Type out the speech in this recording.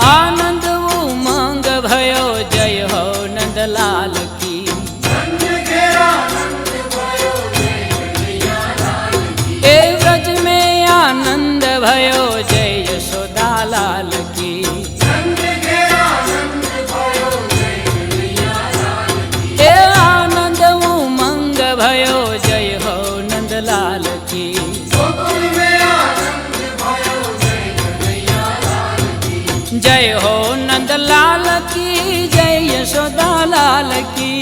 आनंद उमंग भयो जय हो नंदलाल की। ए व्रज में आनंद भयो जय यशोदा लाल की। ए आनंद उमंग भयो जय हो नंदलाल की। जय हो नंदलाल की जय यशोदा लाल की।